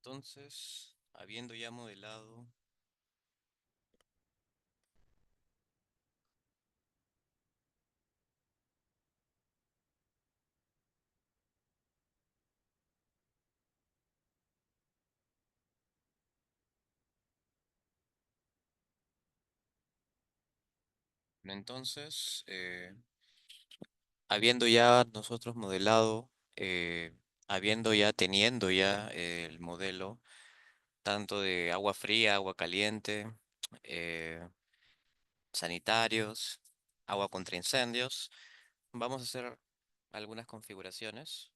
Entonces, habiendo ya modelado, entonces, habiendo ya nosotros modelado, habiendo ya teniendo ya el modelo tanto de agua fría, agua caliente, eh, sanitarios, agua contra incendios, vamos a hacer algunas configuraciones.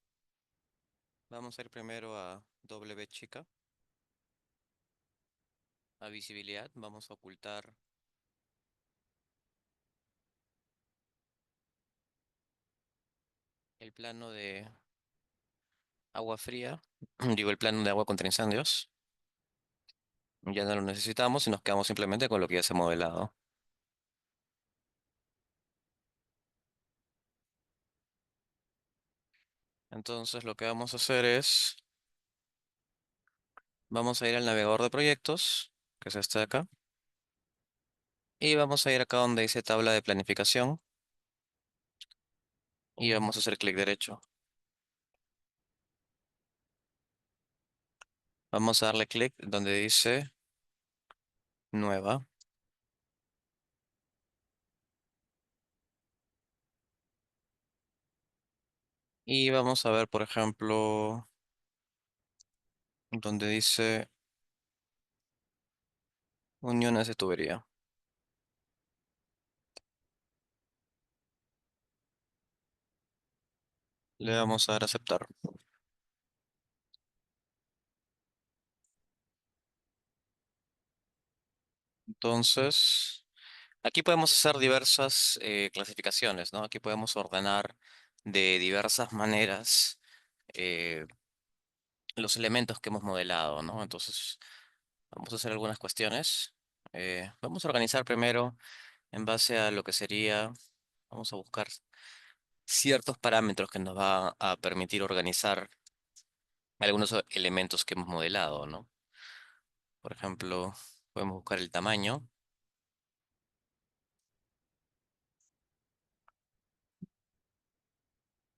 Vamos a ir primero a W chica, a visibilidad, vamos a ocultar el plano de agua fría, digo el plano de agua contra incendios. Ya no lo necesitamos y nos quedamos simplemente con lo que ya se ha modelado. Entonces lo que vamos a hacer es, vamos a ir al navegador de proyectos, que es este de acá, y vamos a ir acá donde dice tabla de planificación y vamos a hacer clic derecho. Vamos a darle clic donde dice nueva y vamos a ver, por ejemplo, donde dice uniones de tubería. Le vamos a dar a aceptar. Entonces, aquí podemos hacer diversas clasificaciones, ¿no? Aquí podemos ordenar de diversas maneras eh, los elementos que hemos modelado, ¿no? Entonces, vamos a hacer algunas cuestiones. Vamos a organizar primero en base a lo que sería, vamos a buscar ciertos parámetros que nos va a permitir organizar algunos elementos que hemos modelado, ¿no? Por ejemplo, podemos buscar el tamaño.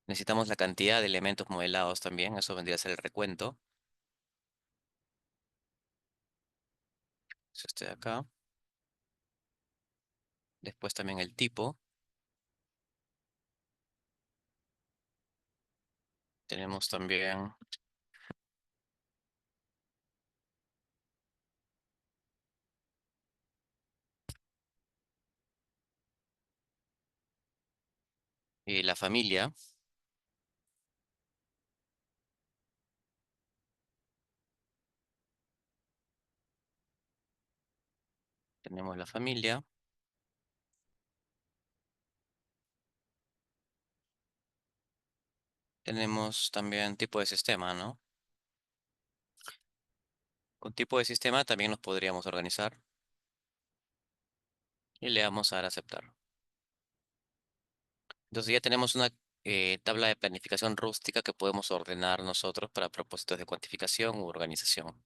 Necesitamos la cantidad de elementos modelados también, eso vendría a ser el recuento. Es este de acá. Después también el tipo. Tenemos también la familia. Tenemos la familia. Tenemos también tipo de sistema, ¿no? Con tipo de sistema también nos podríamos organizar y le vamos a dar a aceptar. Entonces ya tenemos una tabla de planificación rústica que podemos ordenar nosotros para propósitos de cuantificación u organización.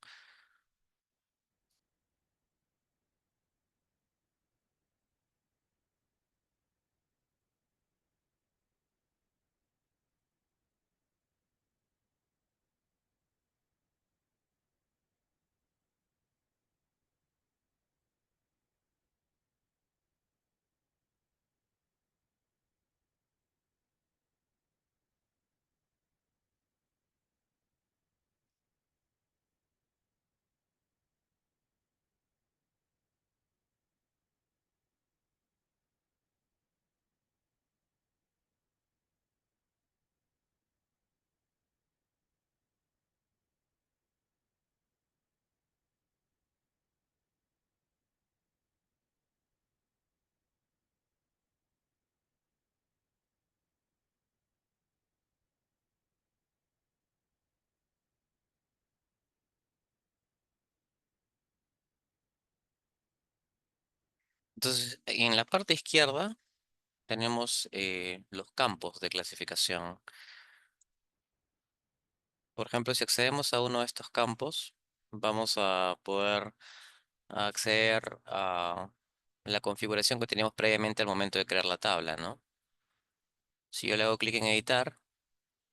Entonces, en la parte izquierda tenemos los campos de clasificación. Por ejemplo, si accedemos a uno de estos campos, vamos a poder acceder a la configuración que teníamos previamente al momento de crear la tabla, ¿no? Si yo le hago clic en editar,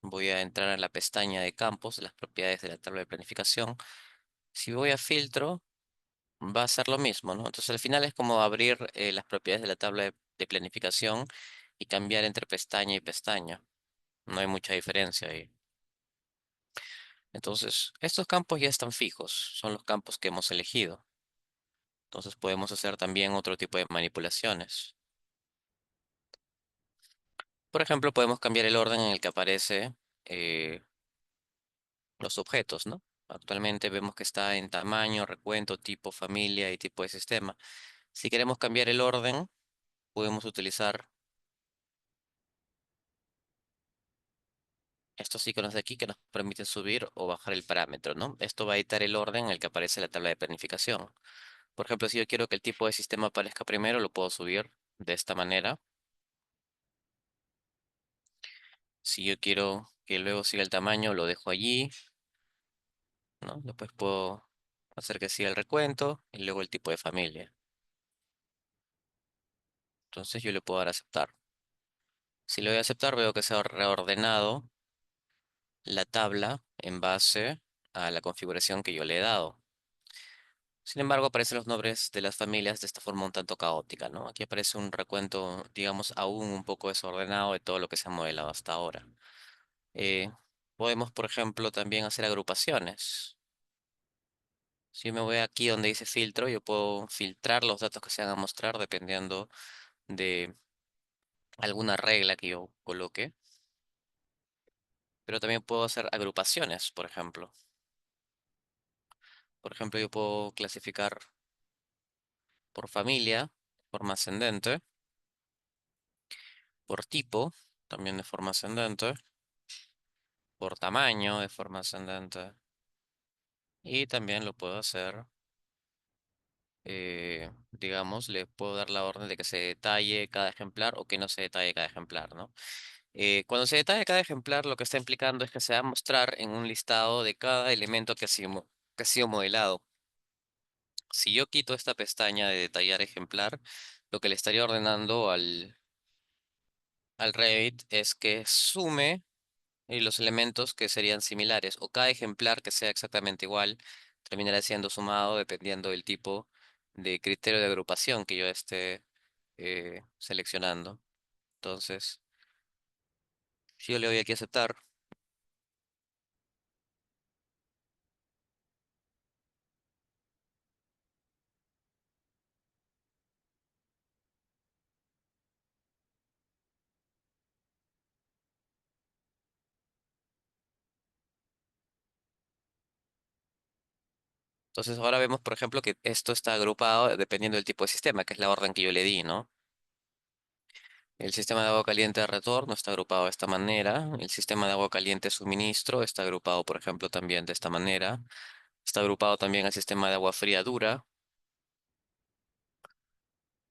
voy a entrar en la pestaña de campos, las propiedades de la tabla de planificación. Si voy a filtro, va a ser lo mismo, ¿no? Entonces al final es como abrir las propiedades de la tabla de planificación y cambiar entre pestaña y pestaña. No hay mucha diferencia ahí. Entonces, estos campos ya están fijos, son los campos que hemos elegido. Entonces podemos hacer también otro tipo de manipulaciones. Por ejemplo, podemos cambiar el orden en el que aparece eh, los objetos, ¿no? Actualmente vemos que está en tamaño, recuento, tipo, familia y tipo de sistema. Si queremos cambiar el orden, podemos utilizar estos iconos de aquí que nos permiten subir o bajar el parámetro, ¿no? Esto va a editar el orden en el que aparece la tabla de planificación. Por ejemplo, si yo quiero que el tipo de sistema aparezca primero, lo puedo subir de esta manera. Si yo quiero que luego siga el tamaño, lo dejo allí, ¿no? Después puedo hacer que siga el recuento y luego el tipo de familia. Entonces yo le puedo dar a aceptar. Si le doy a aceptar, veo que se ha reordenado la tabla en base a la configuración que yo le he dado. Sin embargo, aparecen los nombres de las familias de esta forma un tanto caótica, ¿no? Aquí aparece un recuento, digamos, aún un poco desordenado de todo lo que se ha modelado hasta ahora. Eh, Podemos, por ejemplo, también hacer agrupaciones. Si yo me voy aquí donde dice filtro, yo puedo filtrar los datos que se van a mostrar dependiendo de alguna regla que yo coloque. Pero también puedo hacer agrupaciones, por ejemplo. Por ejemplo, yo puedo clasificar por familia, de forma ascendente, por tipo, también de forma ascendente, por tamaño, de forma ascendente, y también lo puedo hacer, digamos, le puedo dar la orden de que se detalle cada ejemplar o que no se detalle cada ejemplar, ¿no? Cuando se detalle cada ejemplar, lo que está implicando es que se va a mostrar en un listado de cada elemento que ha sido modelado. Si yo quito esta pestaña de detallar ejemplar, lo que le estaría ordenando al Revit es que sume los elementos que serían similares o cada ejemplar que sea exactamente igual terminará siendo sumado dependiendo del tipo de criterio de agrupación que yo esté seleccionando. Entonces, si yo le doy aquí a aceptar, entonces ahora vemos, por ejemplo, que esto está agrupado dependiendo del tipo de sistema, que es la orden que yo le di, ¿no? El sistema de agua caliente de retorno está agrupado de esta manera. El sistema de agua caliente suministro está agrupado, por ejemplo, también de esta manera. Está agrupado también el sistema de agua fría dura,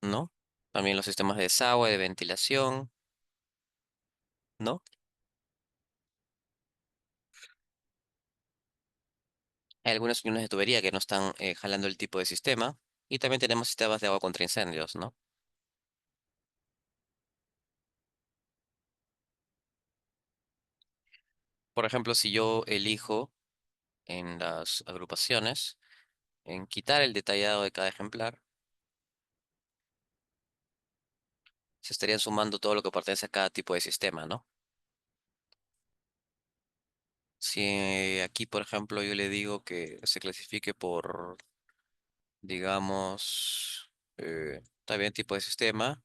¿no? También los sistemas de desagüe, de ventilación, ¿no? Hay algunas uniones de tubería que no están jalando el tipo de sistema. Y también tenemos sistemas de agua contra incendios, ¿no? Por ejemplo, si yo elijo en las agrupaciones, en quitar el detallado de cada ejemplar, se estarían sumando todo lo que pertenece a cada tipo de sistema, ¿no? Si aquí, por ejemplo, yo le digo que se clasifique por, digamos, también tipo de sistema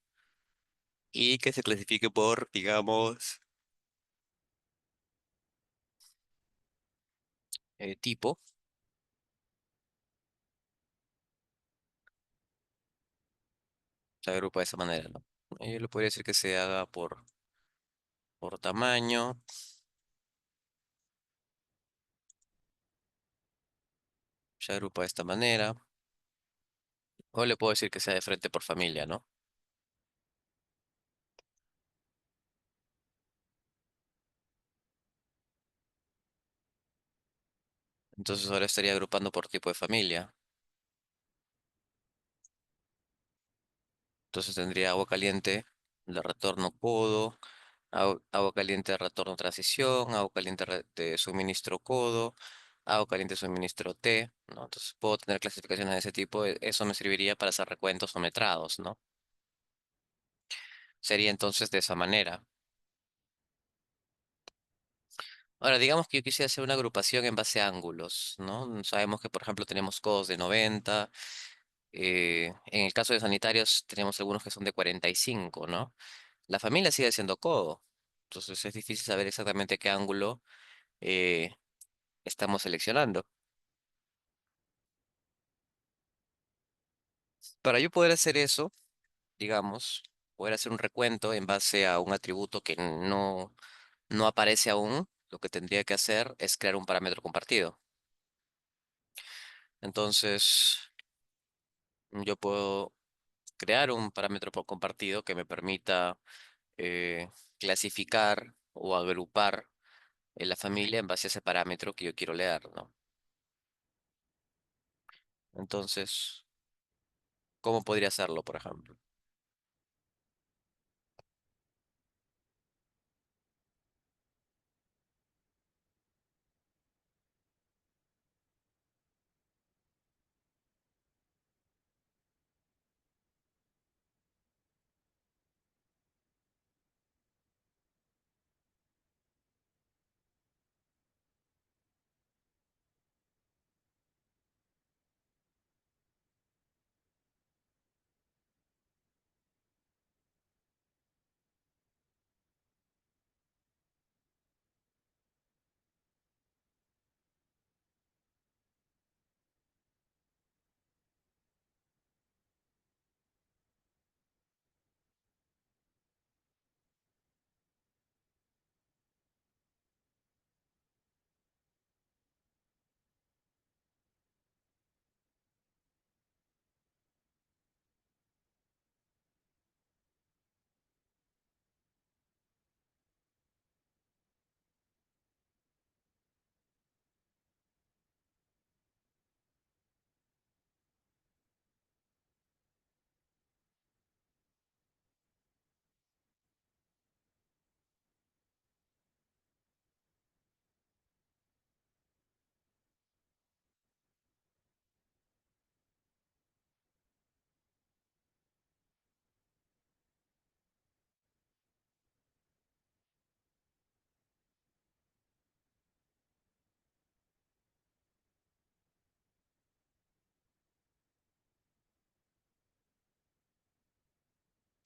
y que se clasifique por, digamos, tipo, se agrupa de esa manera, ¿no? Yo le podría decir que se haga por tamaño, se agrupa de esta manera, o le puedo decir que sea de frente por familia, ¿no? Entonces ahora estaría agrupando por tipo de familia. Entonces tendría agua caliente de retorno codo, agua caliente de retorno transición, agua caliente de suministro codo, agua caliente de suministro T, ¿no? Entonces puedo tener clasificaciones de ese tipo. Eso me serviría para hacer recuentos o metrados, ¿no? Sería entonces de esa manera. Ahora, digamos que yo quisiera hacer una agrupación en base a ángulos, ¿no? Sabemos que, por ejemplo, tenemos codos de 90. En el caso de sanitarios, tenemos algunos que son de 45, ¿no? La familia sigue siendo codo. Entonces es difícil saber exactamente qué ángulo eh, estamos seleccionando. Para yo poder hacer eso, digamos, poder hacer un recuento en base a un atributo que no aparece aún, lo que tendría que hacer es crear un parámetro compartido. Entonces, yo puedo crear un parámetro compartido que me permita eh, clasificar o agrupar en la familia en base a ese parámetro que yo quiero leer, ¿no? Entonces, ¿cómo podría hacerlo, por ejemplo?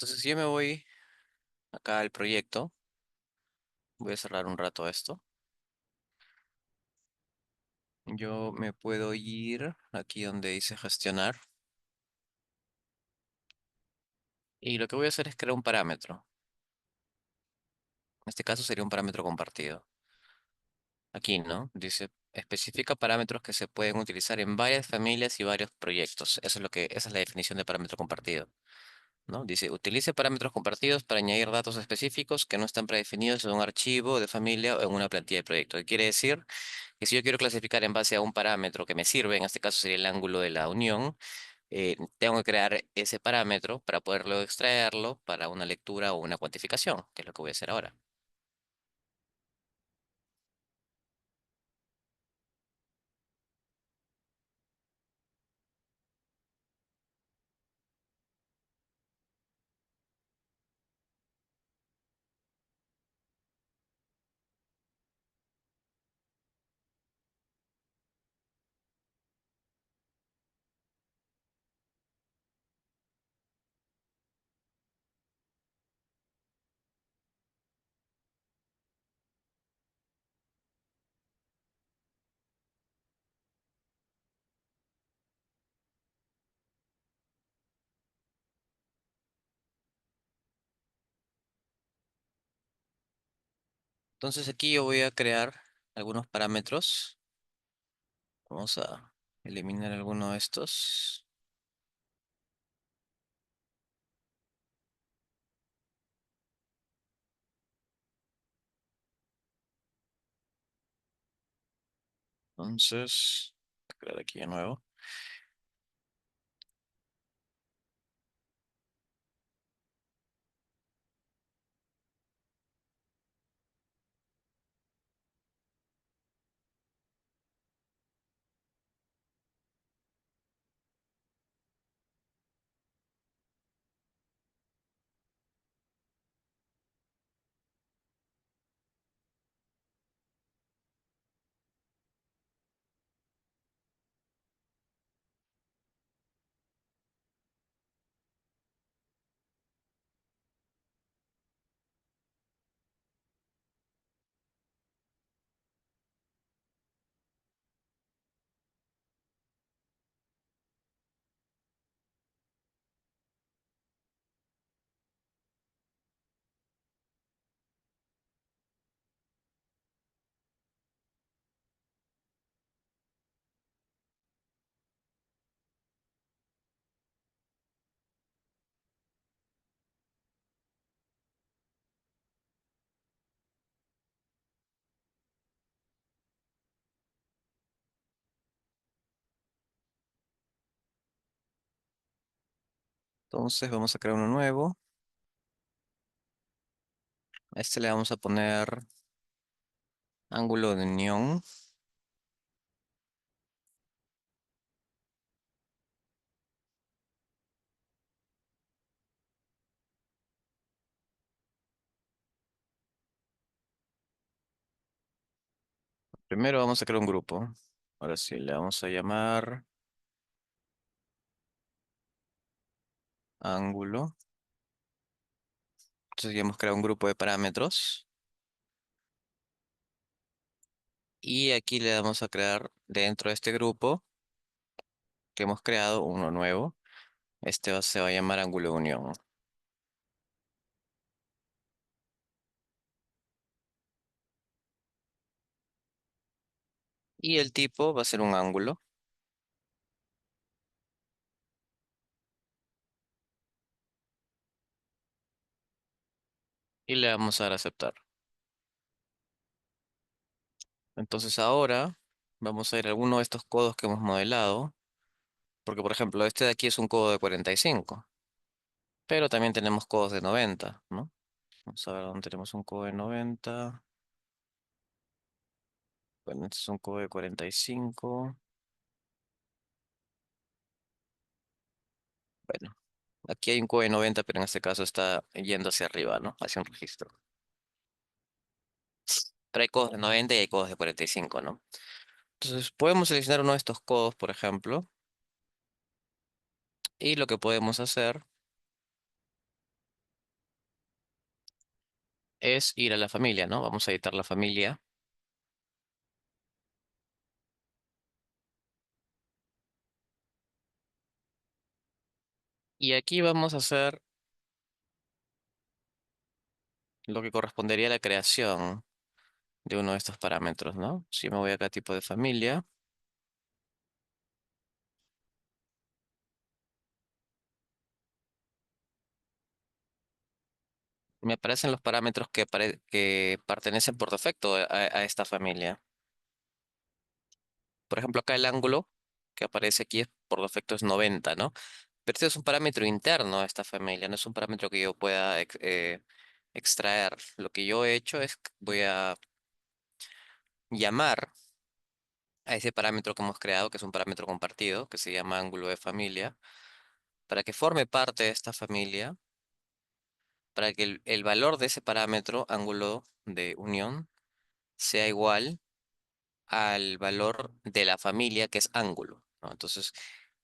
Entonces, si yo me voy acá al proyecto, voy a cerrar un rato esto. Yo me puedo ir aquí donde dice gestionar y lo que voy a hacer es crear un parámetro. En este caso sería un parámetro compartido. Aquí, ¿no? Dice, especifica parámetros que se pueden utilizar en varias familias y varios proyectos. Eso es esa es la definición de parámetro compartido, ¿no? Dice, utilice parámetros compartidos para añadir datos específicos que no están predefinidos en un archivo de familia o en una plantilla de proyecto. ¿Qué quiere decir? Que si yo quiero clasificar en base a un parámetro que me sirve, en este caso sería el ángulo de la unión, tengo que crear ese parámetro para poderlo extraerlo para una lectura o una cuantificación, que es lo que voy a hacer ahora. Entonces aquí yo voy a crear algunos parámetros. Vamos a eliminar alguno de estos. Entonces, voy a crear aquí de nuevo. Entonces vamos a crear uno nuevo. A este le vamos a poner ángulo de unión. Primero vamos a crear un grupo. Ahora sí, le vamos a llamar ángulo. Entonces ya hemos creado un grupo de parámetros. Y aquí le vamos a crear dentro de este grupo que hemos creado uno nuevo. Se va a llamar ángulo de unión. Y el tipo va a ser un ángulo. Y le vamos a dar a aceptar. Entonces ahora vamos a ir a alguno de estos codos que hemos modelado. Porque por ejemplo, este de aquí es un codo de 45. Pero también tenemos codos de 90, ¿no? Vamos a ver dónde tenemos un codo de 90. Bueno, este es un codo de 45. Bueno, aquí hay un codo de 90, pero en este caso está yendo hacia arriba, ¿no? Hacia un registro. Pero hay codos de 90 y hay codos de 45, ¿no? Entonces podemos seleccionar uno de estos codos, por ejemplo, y lo que podemos hacer es ir a la familia, ¿no? Vamos a editar la familia. Y aquí vamos a hacer lo que correspondería a la creación de uno de estos parámetros, ¿no? Si me voy acá a tipo de familia, me aparecen los parámetros que pertenecen por defecto a esta familia. Por ejemplo, acá el ángulo que aparece aquí por defecto es 90, ¿no? Pero este es un parámetro interno de esta familia, no es un parámetro que yo pueda extraer. Lo que yo he hecho es que voy a llamar a ese parámetro que hemos creado, que es un parámetro compartido, que se llama ángulo de familia, para que forme parte de esta familia, para que el valor de ese parámetro, ángulo de unión, sea igual al valor de la familia, que es ángulo, ¿no? Entonces,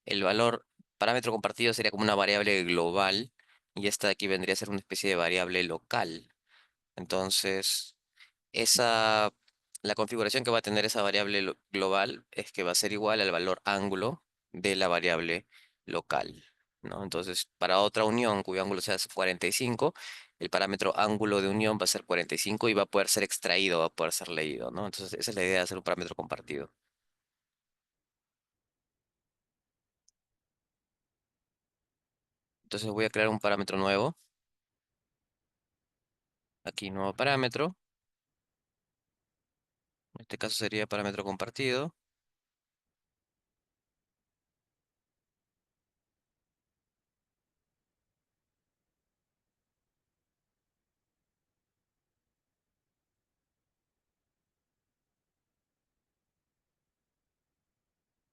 el valor parámetro compartido sería como una variable global y esta de aquí vendría a ser una especie de variable local. Entonces, esa, la configuración que va a tener esa variable global es que va a ser igual al valor ángulo de la variable local, ¿no? Entonces, para otra unión cuyo ángulo sea 45, el parámetro ángulo de unión va a ser 45 y va a poder ser extraído, va a poder ser leído, ¿no? Entonces, esa es la idea de hacer un parámetro compartido. Entonces, voy a crear un parámetro nuevo. Aquí, nuevo parámetro. En este caso sería parámetro compartido.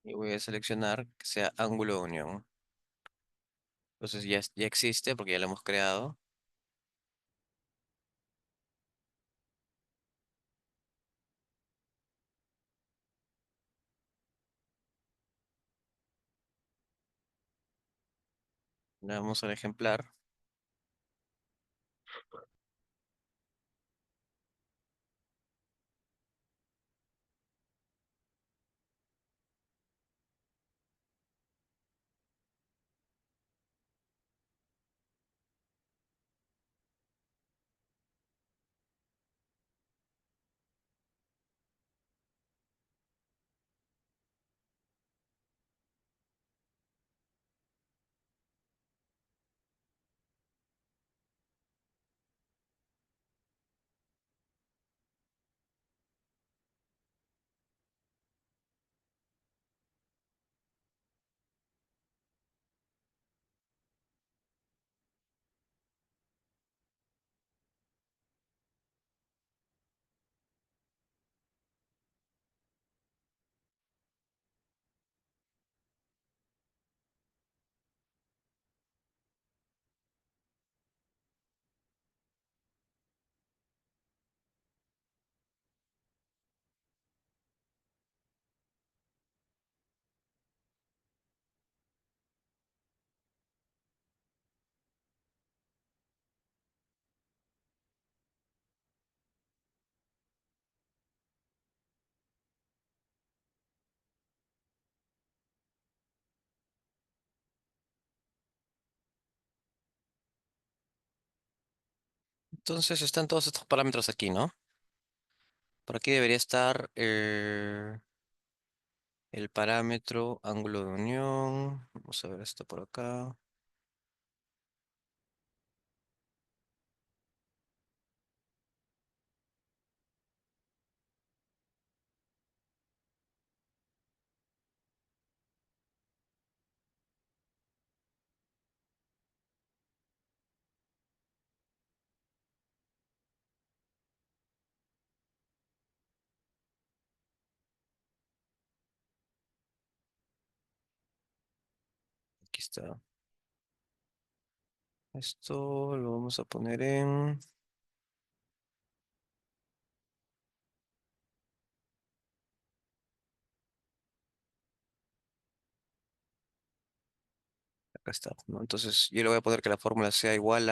y voy a seleccionar que sea ángulo de unión. Entonces ya existe porque ya lo hemos creado. Le damos al ejemplar. Entonces están todos estos parámetros aquí, ¿no? Por aquí debería estar el parámetro ángulo de unión. Vamos a ver esto por acá. Aquí está. Esto lo vamos a poner en... Acá está, ¿no? Entonces yo le voy a poner que la fórmula sea igual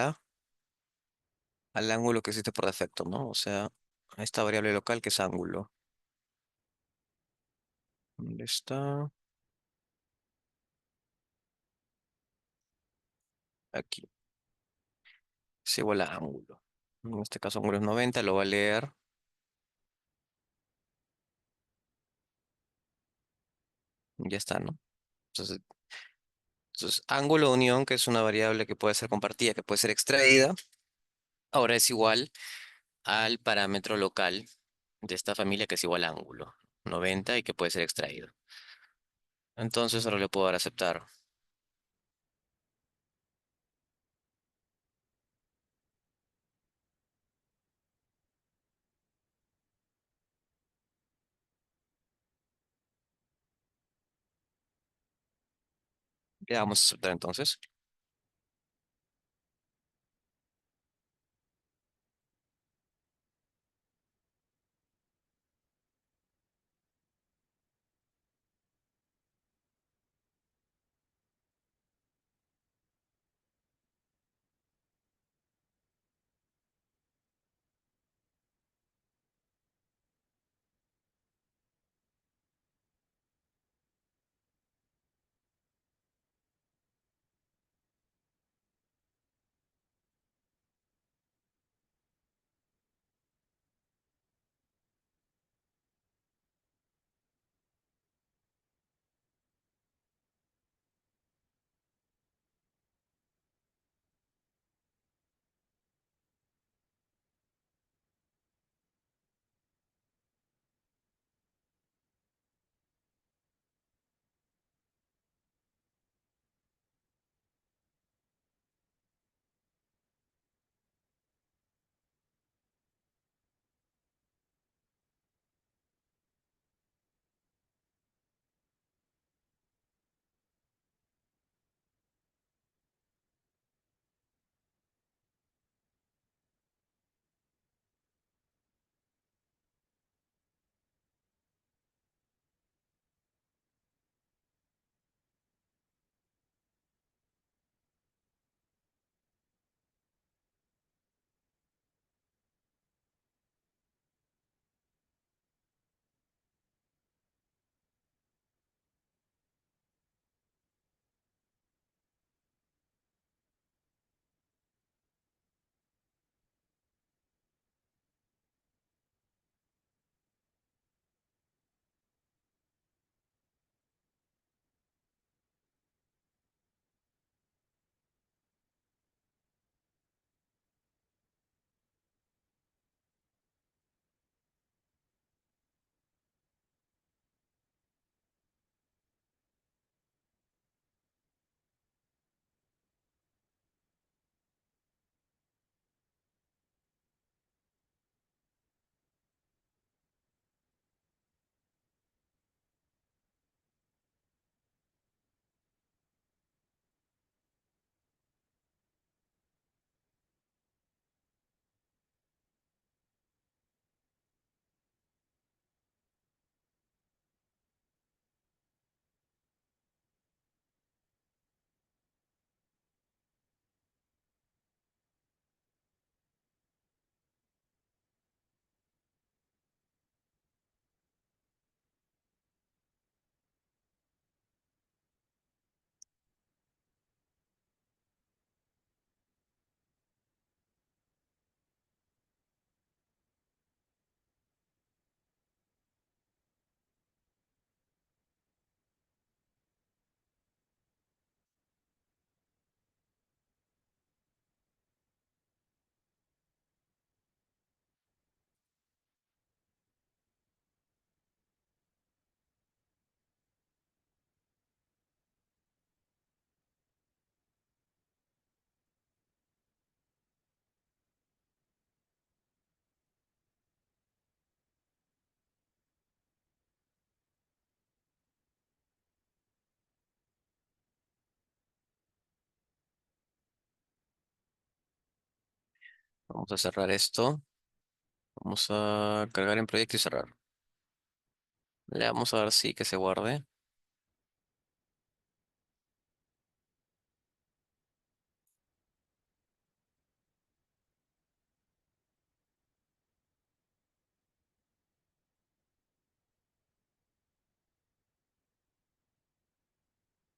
al ángulo que existe por defecto, ¿no? O sea, a esta variable local que es ángulo. ¿Dónde está? Aquí. Es igual a ángulo. En este caso ángulo es 90, lo va a leer. Ya está, ¿no? Entonces, entonces, ángulo de unión, que es una variable que puede ser compartida, que puede ser extraída, ahora es igual al parámetro local de esta familia que es igual a ángulo, 90 y que puede ser extraído. Entonces ahora le puedo dar a aceptar. Le damos a aceptar entonces. Vamos a cerrar esto. Vamos a cargar en proyecto y cerrar. Le vamos a dar sí que se guarde.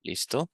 Listo.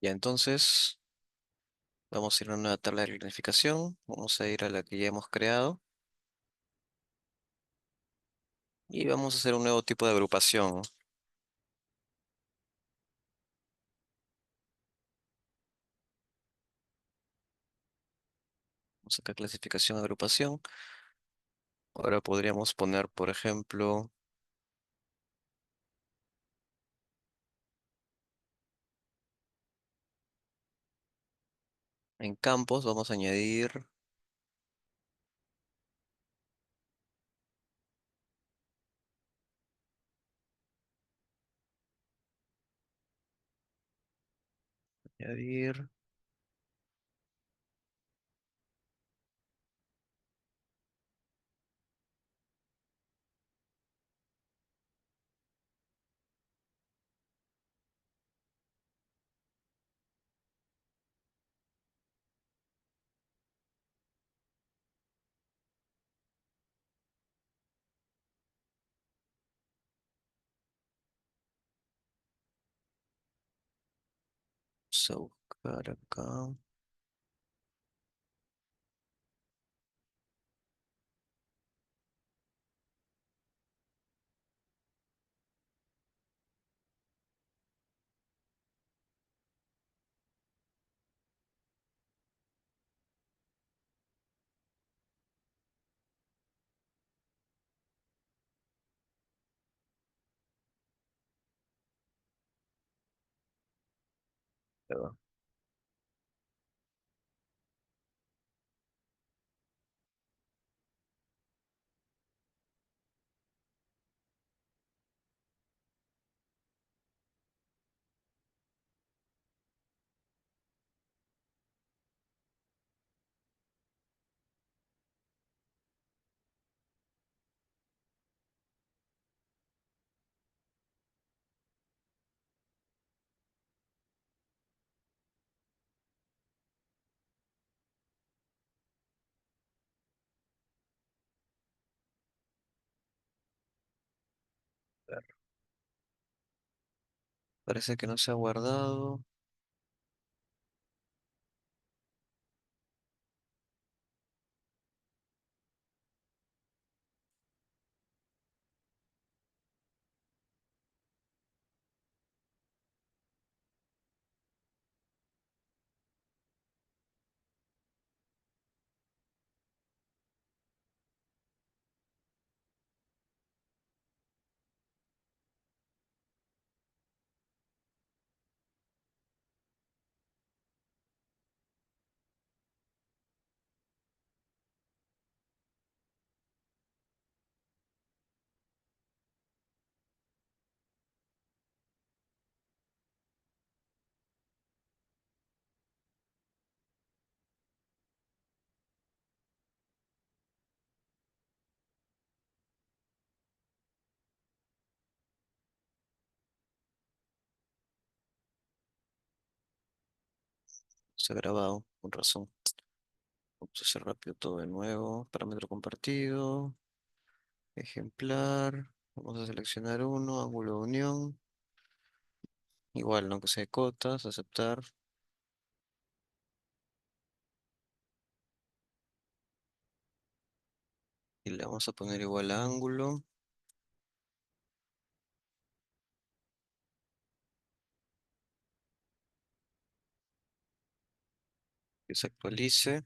Ya entonces vamos a ir a una nueva tabla de planificación. Vamos a ir a la que ya hemos creado y vamos a hacer un nuevo tipo de agrupación. Vamos acá clasificación, agrupación. Ahora podríamos poner, por ejemplo, en campos, vamos a añadir, vamos a buscar acá. Ya va. Parece que no se ha guardado. Se ha grabado, con razón. Vamos a hacer rápido todo de nuevo. Parámetro compartido. Ejemplar. Vamos a seleccionar uno, ángulo de unión. Igual, ¿no? Que sea de cotas, aceptar. Y le vamos a poner igual a ángulo. Que se actualice.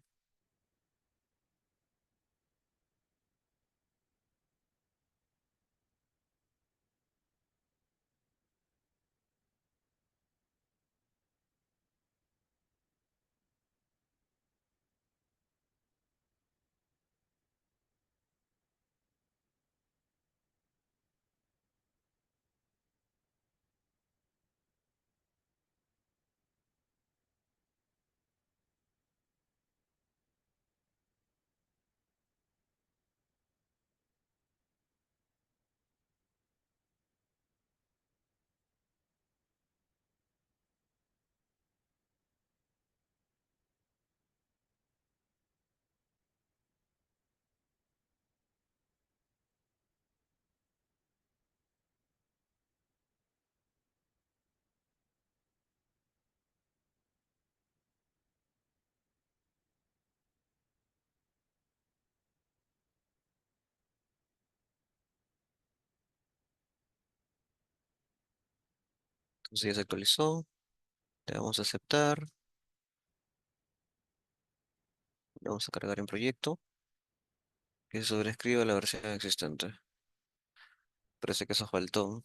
Entonces ya se actualizó. Le damos a aceptar. Le vamos a cargar en proyecto. Que se sobrescriba la versión existente. Parece que eso faltó.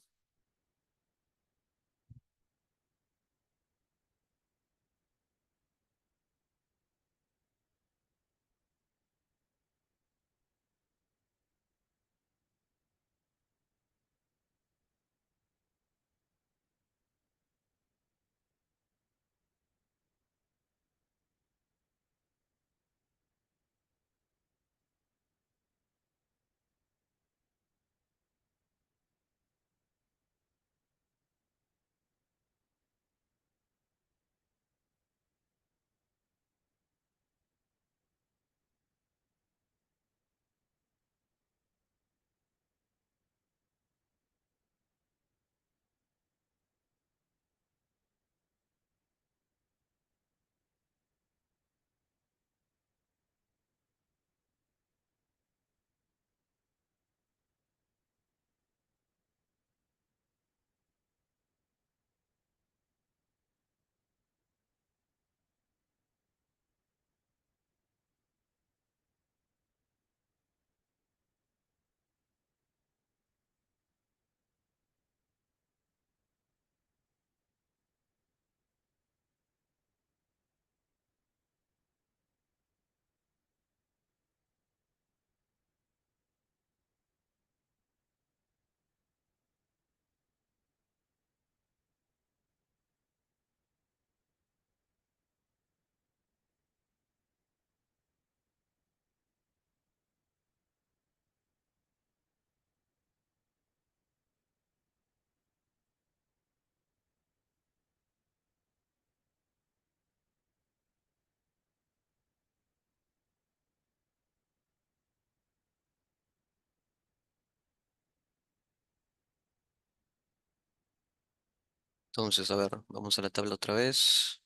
Entonces, a ver, vamos a la tabla otra vez.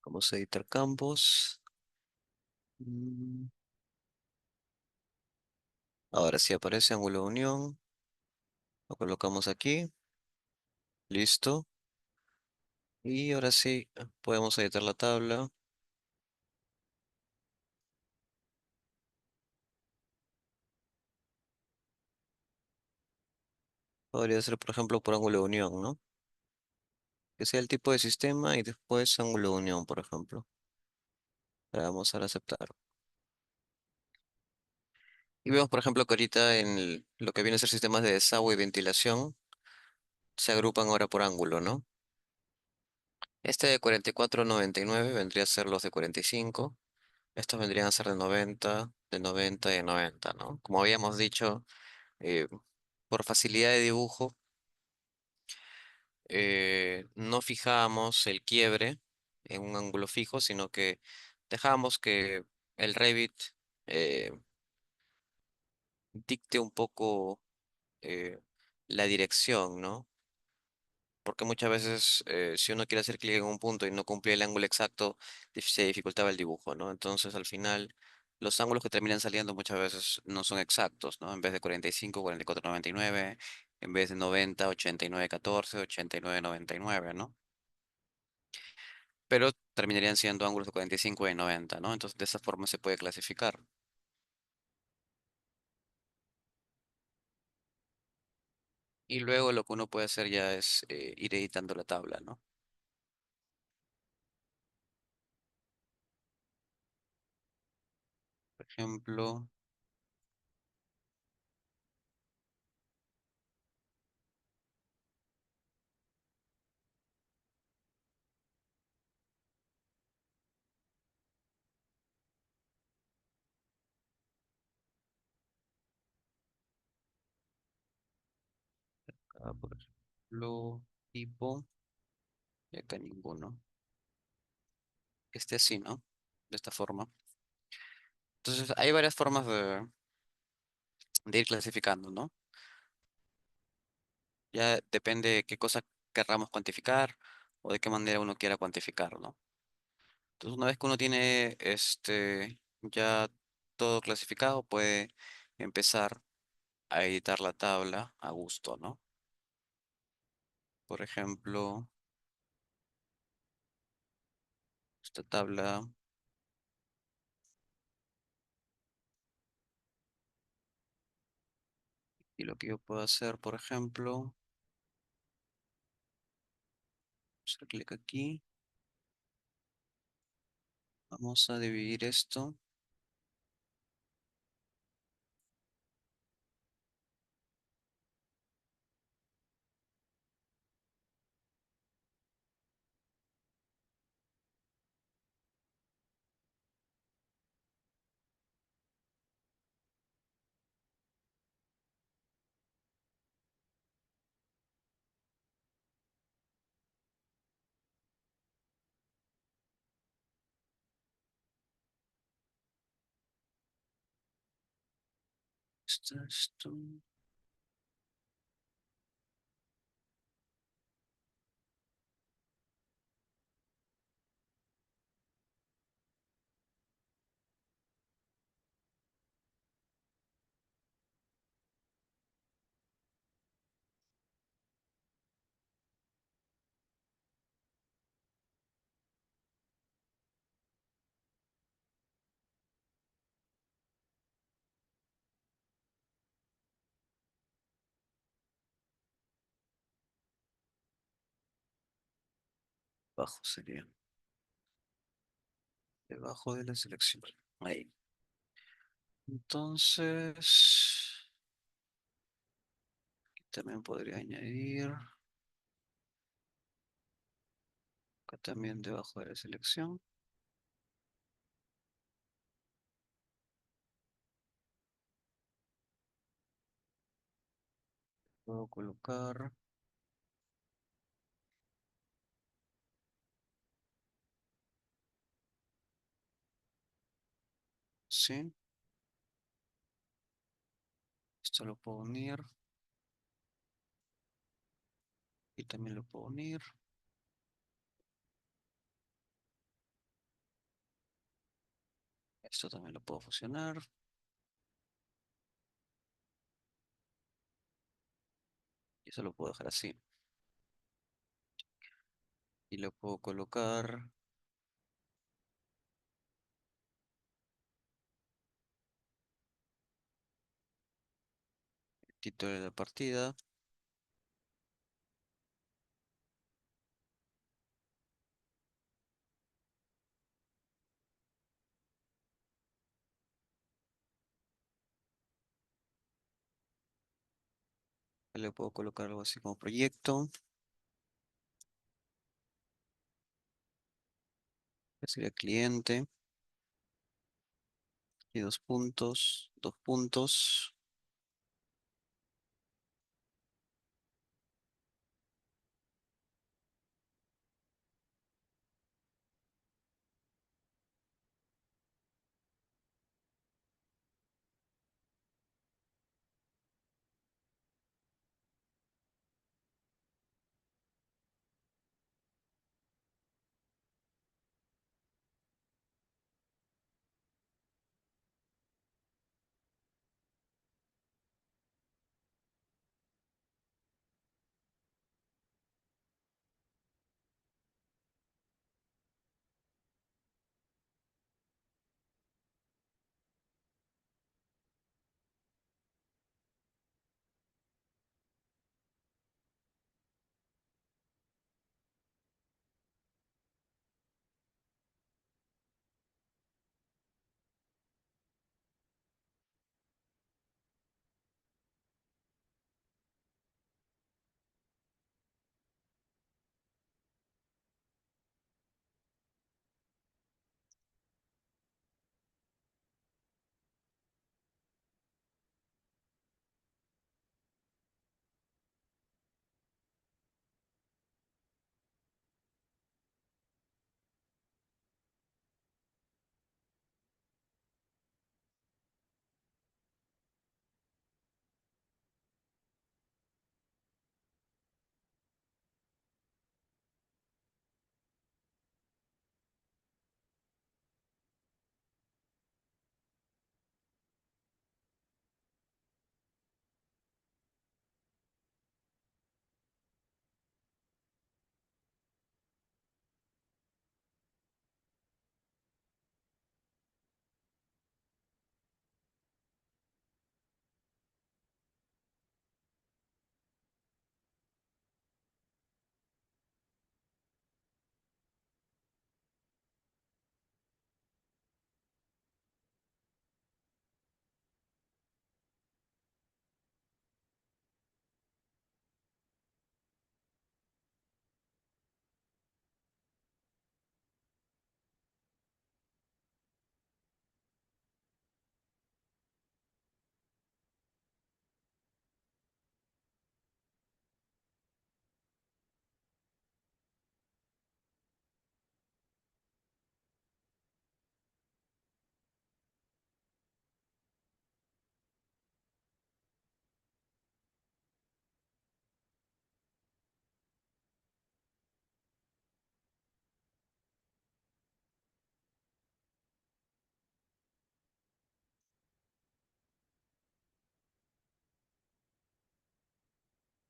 Vamos a editar campos. Mm, Ahora sí aparece ángulo de unión. Lo colocamos aquí. Listo. Y ahora sí, podemos editar la tabla. Podría ser, por ejemplo, por ángulo de unión, ¿no? Que sea el tipo de sistema y después ángulo de unión, por ejemplo. Le damos a aceptar. Y vemos, por ejemplo, que ahorita en lo que viene a ser sistemas de desagüe y ventilación, se agrupan ahora por ángulo, ¿no? Este de 44,99 vendría a ser los de 45. Estos vendrían a ser de 90 y de 90, ¿no? Como habíamos dicho, eh, por facilidad de dibujo, no fijamos el quiebre en un ángulo fijo, sino que dejamos que el Revit eh, dicte un poco eh, la dirección, ¿no? Porque muchas veces si uno quiere hacer clic en un punto y no cumple el ángulo exacto, se dificultaba el dibujo, ¿no? Entonces al final los ángulos que terminan saliendo muchas veces no son exactos, ¿no? En vez de 45, 44,99, en vez de 90, 89,14, 89,99, ¿no? Pero terminarían siendo ángulos de 45 y 90, ¿no? Entonces de esa forma se puede clasificar. Y luego lo que uno puede hacer ya es ir editando la tabla, ¿no? Por ejemplo, por ejemplo, tipo, y acá ninguno. Así, ¿no? De esta forma. Entonces, hay varias formas de ir clasificando, ¿no? Ya depende de qué cosa querramos cuantificar o de qué manera uno quiera cuantificar, ¿no? Entonces, una vez que uno tiene ya todo clasificado, puede empezar a editar la tabla a gusto, ¿no? Por ejemplo, esta tabla y lo que yo puedo hacer, por ejemplo, hacer clic aquí. Vamos a dividir esto esto, abajo sería, debajo de la selección. Ahí. Entonces, también podría añadir, acá también debajo de la selección. Puedo colocar, sí, esto lo puedo unir y también lo puedo unir. Esto también lo puedo fusionar. Y eso lo puedo dejar así. Y lo puedo colocar el título de la partida. Le puedo colocar algo así como proyecto. Que sería cliente. Y dos puntos. Dos puntos.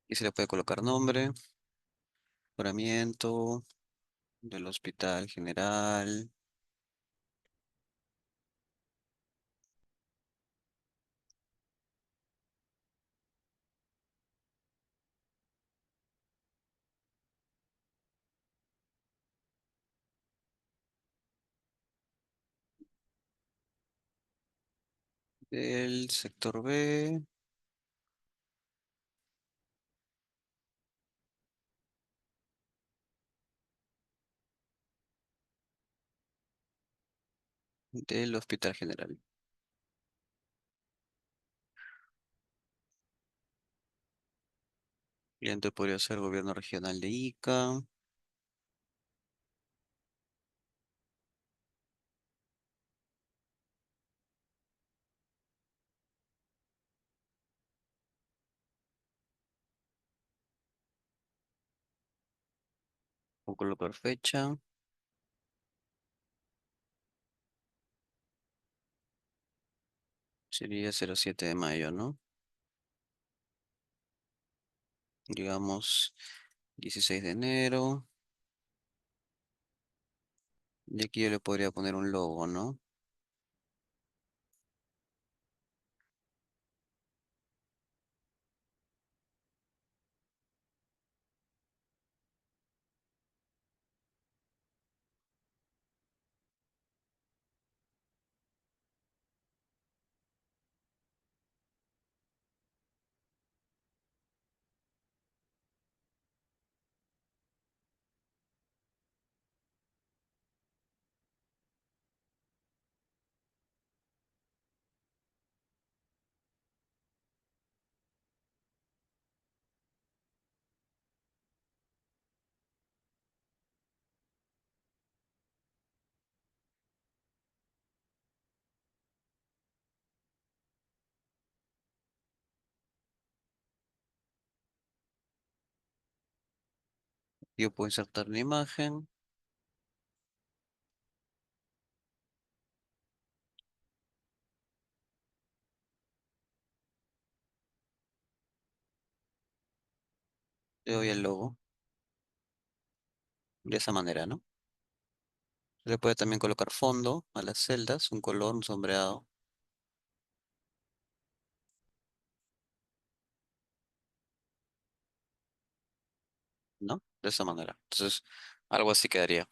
Y se le puede colocar nombre, mejoramiento del Hospital General del sector B del Hospital General. Cliente podría ser Gobierno Regional de Ica, o colocar fecha, sería 07 de mayo, ¿no? Digamos 16 de enero. Y aquí yo le podría poner un logo, ¿no? Yo puedo insertar una imagen, le doy el logo, de esa manera, ¿no? Le puede también colocar fondo a las celdas, un color, un sombreado, ¿no? De esa manera. Entonces, algo así quedaría.